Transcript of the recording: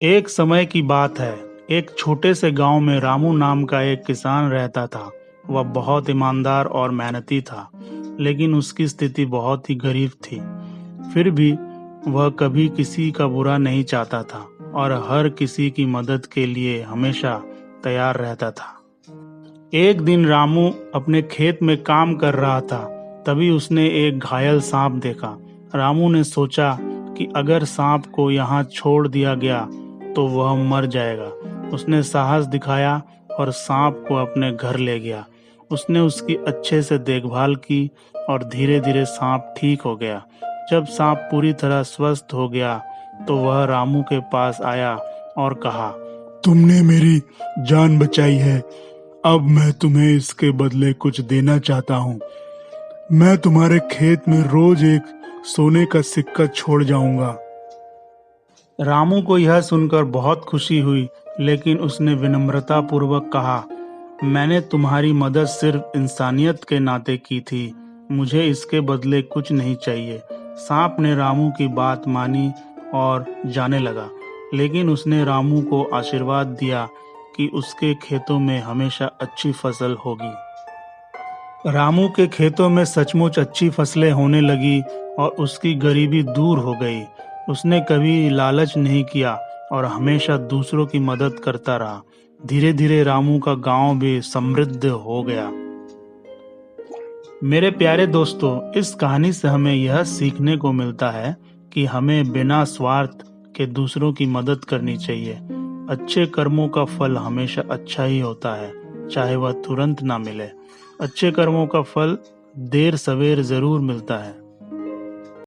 एक समय की बात है। एक छोटे से गांव में रामू नाम का एक किसान रहता था। वह बहुत ईमानदार और मेहनती था, लेकिन उसकी स्थिति बहुत ही गरीब थी। फिर भी वह कभी किसी का बुरा नहीं चाहता था और हर किसी की मदद के लिए हमेशा तैयार रहता था। एक दिन रामू अपने खेत में काम कर रहा था। तभी उसने एक घायल सांप देखा। रामू ने सोचा कि अगर सांप को यहाँ छोड़ दिया गया तो वह मर जाएगा। उसने साहस दिखाया और सांप को अपने घर ले गया। उसने उसकी अच्छे से देखभाल की और धीरे धीरे सांप ठीक हो गया। जब सांप पूरी तरह स्वस्थ हो गया तो वह रामू के पास आया और कहा, तुमने मेरी जान बचाई है। अब मैं तुम्हें इसके बदले कुछ देना चाहता हूँ। मैं तुम्हारे खेत में रोज एक सोने का सिक्का छोड़ जाऊंगा। रामू को यह सुनकर बहुत खुशी हुई, लेकिन उसने विनम्रता पूर्वक कहा, मैंने तुम्हारी मदद सिर्फ इंसानियत के नाते की थी। मुझे इसके बदले कुछ नहीं चाहिए। सांप ने रामू की बात मानी और जाने लगा, लेकिन उसने रामू को आशीर्वाद दिया कि उसके खेतों में हमेशा अच्छी फसल होगी। रामू के खेतों में सचमुच अच्छी फसलें होने लगी और उसकी गरीबी दूर हो गई। उसने कभी लालच नहीं किया और हमेशा दूसरों की मदद करता रहा। धीरे धीरे रामू का गांव भी समृद्ध हो गया। मेरे प्यारे दोस्तों, इस कहानी से हमें यह सीखने को मिलता है कि हमें बिना स्वार्थ के दूसरों की मदद करनी चाहिए। अच्छे कर्मों का फल हमेशा अच्छा ही होता है, चाहे वह तुरंत ना मिले। अच्छे कर्मों का फल देर सवेर जरूर मिलता है।